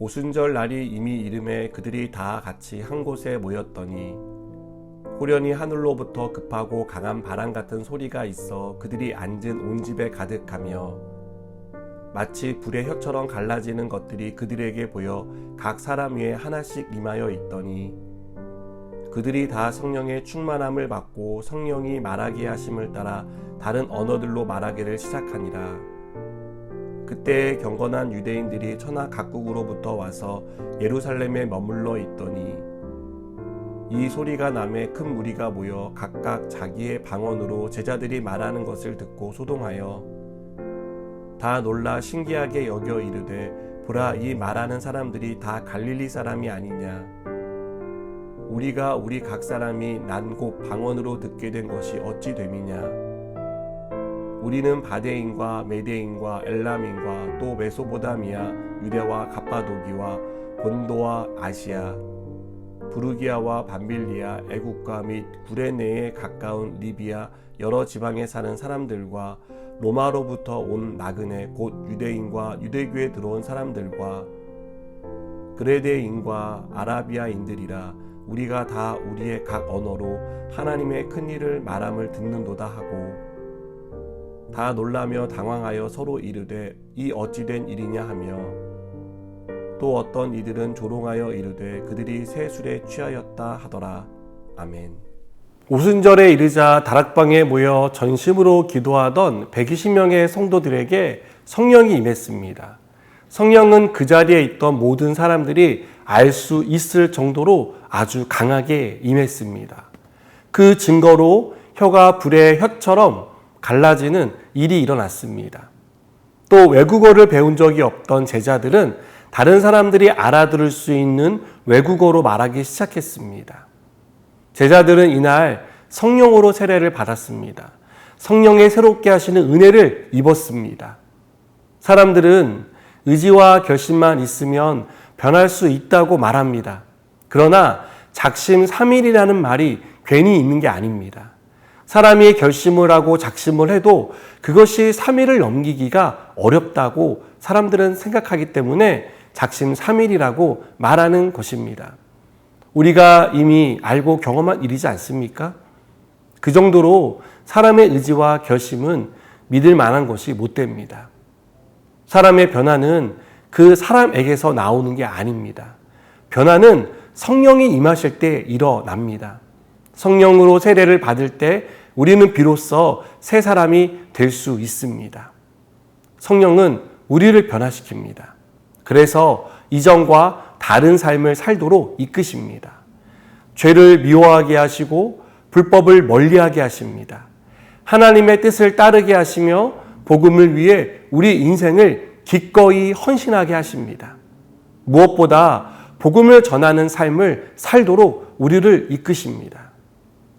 오순절 날이 이미 이름에 그들이 다 같이 한 곳에 모였더니 호련히 하늘로부터 급하고 강한 바람 같은 소리가 있어 그들이 앉은 온 집에 가득하며 마치 불의 혀처럼 갈라지는 것들이 그들에게 보여 각 사람 위에 하나씩 임하여 있더니 그들이 다 성령의 충만함을 받고 성령이 말하게 하심을 따라 다른 언어들로 말하기를 시작하니라. 그때 경건한 유대인들이 천하 각국으로부터 와서 예루살렘에 머물러 있더니 이 소리가 나매 큰 무리가 모여 각각 자기의 방언으로 제자들이 말하는 것을 듣고 소동하여 다 놀라 신기하게 여겨 이르되 보라, 이 말하는 사람들이 다 갈릴리 사람이 아니냐. 우리가 우리 각 사람이 난 곳 방언으로 듣게 된 것이 어찌 됨이냐. 우리는 바데인과 메데인과 엘람인과 또 메소보다미아, 유대와 갑바도기와 본도와 아시아, 부르기아와 밤빌리아, 애국과 및 구레네에 가까운 리비아 여러 지방에 사는 사람들과 로마로부터 온 나그네 곧 유대인과 유대교에 들어온 사람들과 그레데인과 아라비아인들이라. 우리가 다 우리의 각 언어로 하나님의 큰 일을 말함을 듣는도다 하고 다 놀라며 당황하여 서로 이르되 이 어찌된 일이냐 하며 또 어떤 이들은 조롱하여 이르되 그들이 새 술에 취하였다 하더라. 아멘. 오순절에 이르자 다락방에 모여 전심으로 기도하던 120명의 성도들에게 성령이 임했습니다. 성령은 그 자리에 있던 모든 사람들이 알 수 있을 정도로 아주 강하게 임했습니다. 그 증거로 혀가 불의 혀처럼 갈라지는 일이 일어났습니다. 또 외국어를 배운 적이 없던 제자들은 다른 사람들이 알아들을 수 있는 외국어로 말하기 시작했습니다. 제자들은 이날 성령으로 세례를 받았습니다. 성령의 새롭게 하시는 은혜를 입었습니다. 사람들은 의지와 결심만 있으면 변할 수 있다고 말합니다. 그러나 작심 삼일이라는 말이 괜히 있는 게 아닙니다. 사람이 결심을 하고 작심을 해도 그것이 3일을 넘기기가 어렵다고 사람들은 생각하기 때문에 작심 3일이라고 말하는 것입니다. 우리가 이미 알고 경험한 일이지 않습니까? 그 정도로 사람의 의지와 결심은 믿을 만한 것이 못 됩니다. 사람의 변화는 그 사람에게서 나오는 게 아닙니다. 변화는 성령이 임하실 때 일어납니다. 성령으로 세례를 받을 때 우리는 비로소 새 사람이 될 수 있습니다. 성령은 우리를 변화시킵니다. 그래서 이전과 다른 삶을 살도록 이끄십니다. 죄를 미워하게 하시고 불법을 멀리하게 하십니다. 하나님의 뜻을 따르게 하시며 복음을 위해 우리 인생을 기꺼이 헌신하게 하십니다. 무엇보다 복음을 전하는 삶을 살도록 우리를 이끄십니다.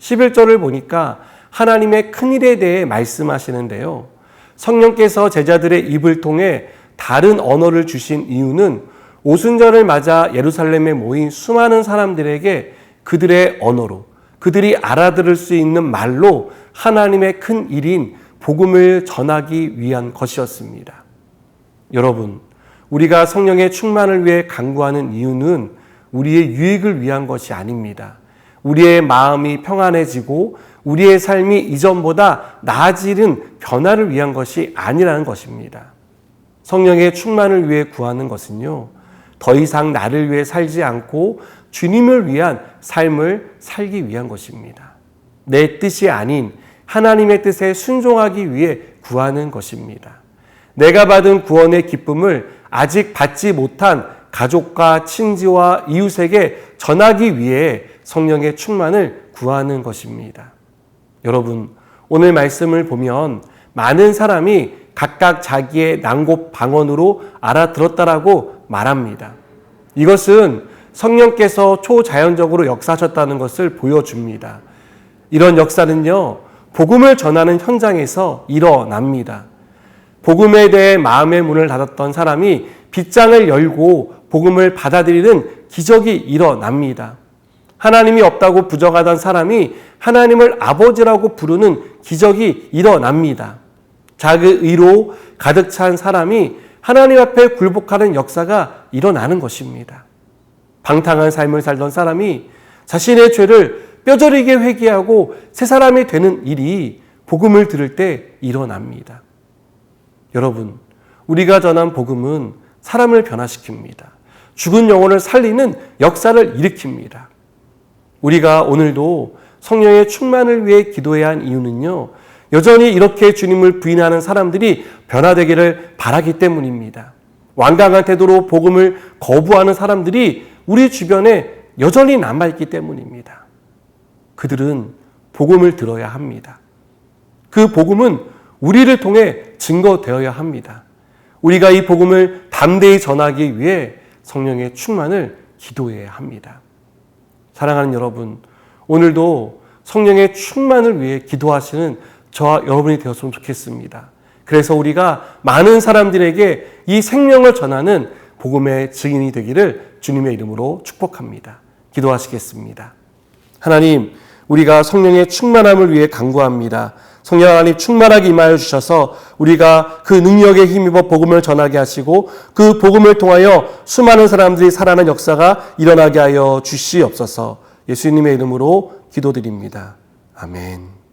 11절을 보니까 하나님의 큰일에 대해 말씀하시는데요. 성령께서 제자들의 입을 통해 다른 언어를 주신 이유는 오순절을 맞아 예루살렘에 모인 수많은 사람들에게 그들의 언어로, 그들이 알아들을 수 있는 말로 하나님의 큰 일인 복음을 전하기 위한 것이었습니다. 여러분, 우리가 성령의 충만을 위해 간구하는 이유는 우리의 유익을 위한 것이 아닙니다. 우리의 마음이 평안해지고 우리의 삶이 이전보다 나아지는 변화를 위한 것이 아니라는 것입니다. 성령의 충만을 위해 구하는 것은요, 더 이상 나를 위해 살지 않고 주님을 위한 삶을 살기 위한 것입니다. 내 뜻이 아닌 하나님의 뜻에 순종하기 위해 구하는 것입니다. 내가 받은 구원의 기쁨을 아직 받지 못한 가족과 친지와 이웃에게 전하기 위해 성령의 충만을 구하는 것입니다. 여러분, 오늘 말씀을 보면 많은 사람이 각각 자기의 난곳 방언으로 알아들었다라고 말합니다. 이것은 성령께서 초자연적으로 역사하셨다는 것을 보여줍니다. 이런 역사는요, 복음을 전하는 현장에서 일어납니다. 복음에 대해 마음의 문을 닫았던 사람이 빗장을 열고 복음을 받아들이는 기적이 일어납니다. 하나님이 없다고 부정하던 사람이 하나님을 아버지라고 부르는 기적이 일어납니다. 자기 의로 가득 찬 사람이 하나님 앞에 굴복하는 역사가 일어나는 것입니다. 방탕한 삶을 살던 사람이 자신의 죄를 뼈저리게 회개하고 새 사람이 되는 일이 복음을 들을 때 일어납니다. 여러분, 우리가 전한 복음은 사람을 변화시킵니다. 죽은 영혼을 살리는 역사를 일으킵니다. 우리가 오늘도 성령의 충만을 위해 기도해야 한 이유는요, 여전히 이렇게 주님을 부인하는 사람들이 변화되기를 바라기 때문입니다. 완강한 태도로 복음을 거부하는 사람들이 우리 주변에 여전히 남아있기 때문입니다. 그들은 복음을 들어야 합니다. 그 복음은 우리를 통해 증거되어야 합니다. 우리가 이 복음을 담대히 전하기 위해 성령의 충만을 기도해야 합니다. 사랑하는 여러분, 오늘도 성령의 충만을 위해 기도하시는 저와 여러분이 되었으면 좋겠습니다. 그래서 우리가 많은 사람들에게 이 생명을 전하는 복음의 증인이 되기를 주님의 이름으로 축복합니다. 기도하시겠습니다. 하나님, 우리가 성령의 충만함을 위해 간구합니다. 성령 하나님 충만하게 임하여 주셔서 우리가 그 능력에 힘입어 복음을 전하게 하시고 그 복음을 통하여 수많은 사람들이 살아나는 역사가 일어나게 하여 주시옵소서. 예수님의 이름으로 기도드립니다. 아멘.